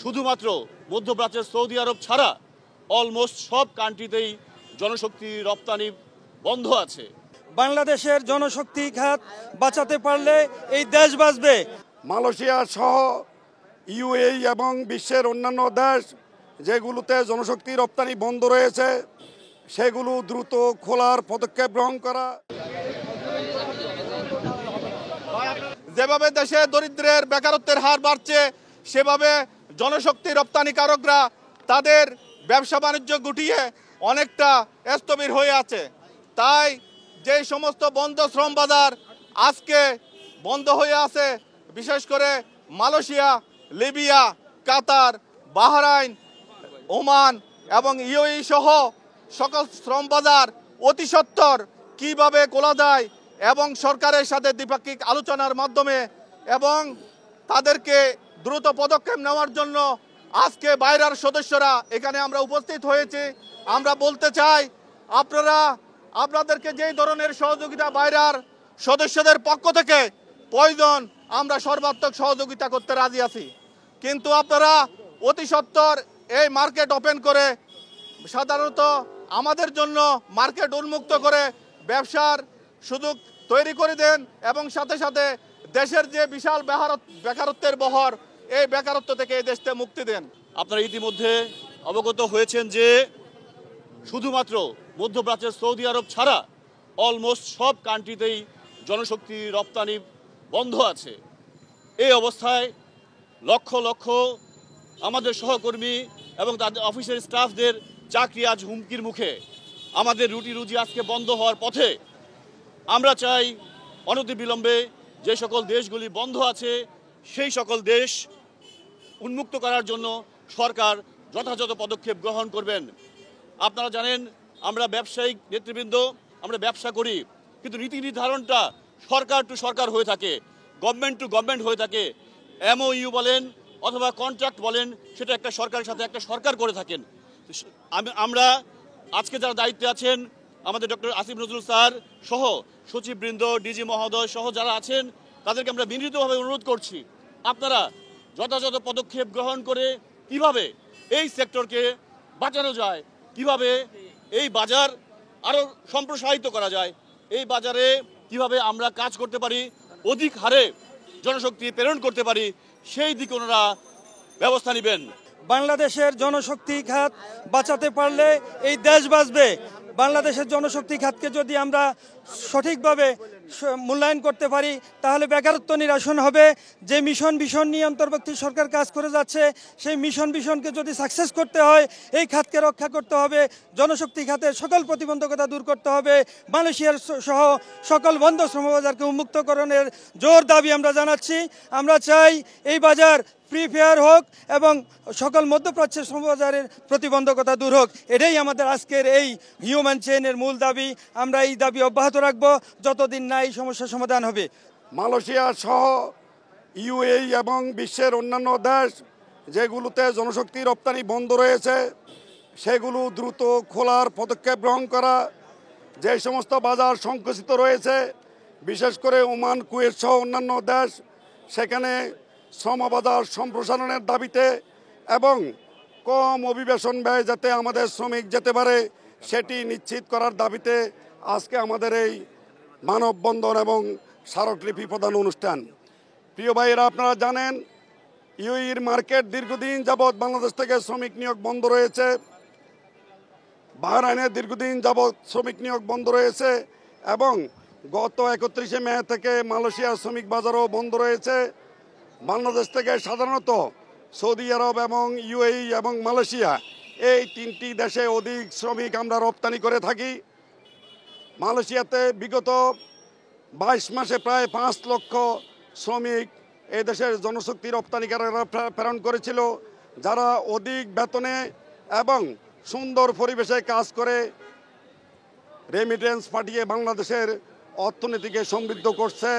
শুধুমাত্র মধ্যপ্রাচ্যের সৌদি আরব ছাড়া অলমোস্ট সব কান্ট্রিতেই জনশক্তি রপ্তানি বন্ধ আছে। বাংলাদেশের জনশক্তি খাত বাঁচাতে পারলে এই দেশ বাঁচবে। মালয়েশিয়া সহ ইউএই এবং বিশ্বের অন্যান্য দেশ যেগুলোতে জনশক্তি রপ্তানি বন্ধ রয়েছে সেগুলো দ্রুত খোলার পদক্ষেপ গ্রহণ করা। যেভাবে দেশে দরিদ্রের বেকারত্বের হার বাড়ছে সেভাবে জনশক্তি রপ্তানিকারকরা তাদের ব্যবসা বাণিজ্য গুটিয়ে অনেকটা স্থবির হয়ে আছে। তাই যে সমস্ত বন্ধ শ্রম বাজার আজকে বন্ধ হয়ে আছে, বিশেষ করে মালয়েশিয়া, লিবিয়া, কাতার, বাহরাইন, ওমান এবং ইউএই সহ সকল শ্রম বাজার অতি সত্বর কীভাবে খোলা যায় এবং সরকারের সাথে দ্বিপাক্ষিক আলোচনার মাধ্যমে এবং তাদেরকে দ্রুত পদক্ষেপ নেওয়ার জন্য আজকে বাইরের সদস্যরা এখানে আমরা উপস্থিত হয়েছি। আমরা বলতে চাই আপনাদেরকে যেই ধরনের সহযোগিতা বাইরের সদস্যদের পক্ষ থেকে প্রয়োজন আমরা সর্বাত্মক সহযোগিতা করতে রাজি আছি, কিন্তু আপনারা অতি সত্বর এই মার্কেট ওপেন করে সাধারণত আমাদের জন্য মার্কেট উন্মুক্ত করে ব্যবসার সুযোগ তৈরি করে দেন এবং সাথে সাথে দেশের যে বিশাল বেকারত্বের বহর এই বেকারত্ব থেকে এই দেশকে মুক্তি দেন। আপনারা ইতিমধ্যে অবগত হয়েছেন যে শুধুমাত্র মধ্যপ্রাচ্যের সৌদি আরব ছাড়া অলমোস্ট সব কান্ট্রিতেই জনশক্তি রপ্তানি বন্ধ আছে। এই অবস্থায় লক্ষ লক্ষ আমাদের সহকর্মী এবং তাদের অফিসের স্টাফদের চাকরি আজ হুমকির মুখে। আমাদের রুটি রুজি আজকে বন্ধ হওয়ার পথে। আমরা চাই অনতিবিলম্বে যে সকল দেশগুলি বন্ধ আছে সেই সকল দেশ উন্মুক্ত করার জন্য সরকার যথাযথ পদক্ষেপ গ্রহণ করবেন। আপনারা জানেন আমরা ব্যবসায়িক নেতৃবৃন্দ, আমরা ব্যবসা করি, কিন্তু নীতি নির্ধারণটা সরকার টু সরকার হয়ে থাকে, গভর্নমেন্ট টু গভর্নমেন্ট হয়ে থাকে। এমওইউ বলেন অথবা কন্ট্রাক্ট বলেন, সেটা একটা সরকারের সাথে একটা সরকার করে থাকেন। আমরা আজকে যারা দায়িত্বে আছেন আমাদের ডক্টর আসিফ নজরুল স্যার সহ সচিববৃন্দ, ডিজি মহোদয় সহ যারা আছেন তাদেরকে আমরা বিনীতভাবে অনুরোধ করছি, আপনারা যথাযথ পদক্ষেপ গ্রহণ করে কিভাবে এই সেক্টরকে বাঁচানো যায়, কিভাবে এই বাজার আরও সম্প্রসারিত করা যায়, এই বাজারে কিভাবে আমরা কাজ করতে পারি, অধিক হারে জনশক্তি প্রেরণ করতে পারি, সেই দিকে ওনারা ব্যবস্থা নেবেন। বাংলাদেশের জনশক্তি খাত বাঁচাতে পারলে এই দেশ বাঁচবে। বাংলাদেশের জনশক্তি খাতকে যদি আমরা সঠিকভাবে মূল্যায়ন করতে পারি তাহলে বেকারত্ব নিরসন হবে। যে মিশন নিয়ে অন্তর্বর্তী সরকার কাজ করে যাচ্ছে সেই মিশনকে যদি সাকসেস করতে হয় এই খাতকে রক্ষা করতে হবে। জনশক্তি খাতের সকল প্রতিবন্ধকতা দূর করতে হবে। মালয়েশিয়ার সহ সকল বন্ধ শ্রমবাজারকে উন্মুক্তকরণের জোর দাবি আমরা জানাচ্ছি। আমরা চাই এই বাজার ফ্রি ফেয়ার হোক এবং সকল মধ্যপ্রাচ্যের শ্রমবাজারের প্রতিবন্ধকতা দূর হোক। এটাই আমাদের আজকের এই হিউম্যান চেইনের মূল দাবি। আমরা এই দাবি অব্যাহত রাখবো যতদিন না এই সমস্যার সমাধান হবে। মালয়েশিয়া সহ ইউএই এবং বিশ্বের অন্যান্য দেশ যেগুলোতে জনশক্তি রপ্তানি বন্ধ রয়েছে সেগুলো দ্রুত খোলার পদক্ষেপ গ্রহণ করা। যে সমস্ত বাজার সংকুচিত রয়েছে বিশেষ করে ওমান, কুয়েত সহ অন্যান্য দেশ, সেখানে শ্রমবাজার সম্প্রসারণের দাবিতে এবং কম অভিবেশন ব্যয় যাতে আমাদের শ্রমিক যেতে পারে সেটি নিশ্চিত করার দাবিতে আজকে আমাদের এই মানববন্ধন এবং স্মারকলিপি প্রদান অনুষ্ঠান। প্রিয় ভাইয়েরা, আপনারা জানেন ইউএইর মার্কেট দীর্ঘদিন যাবৎ বাংলাদেশ থেকে শ্রমিক নিয়োগ বন্ধ রয়েছে, বাহরাইনের দীর্ঘদিন যাবৎ শ্রমিক নিয়োগ বন্ধ রয়েছে এবং গত 31শে মে থেকে মালয়েশিয়ার শ্রমিক বাজারও বন্ধ রয়েছে। বাংলাদেশ থেকে সাধারণত সৌদি আরব এবং ইউএই এবং মালয়েশিয়া এই তিনটি দেশে অধিক শ্রমিক আমরা রপ্তানি করে থাকি। মালয়েশিয়াতে বিগত 22 মাসে প্রায় 5 লক্ষ শ্রমিক এই দেশের জনশক্তি রপ্তানিকারকরা প্রেরণ করেছিল, যারা অধিক বেতনে এবং সুন্দর পরিবেশে কাজ করে রেমিটেন্স পাঠিয়ে বাংলাদেশের অর্থনীতিকে সমৃদ্ধ করছে।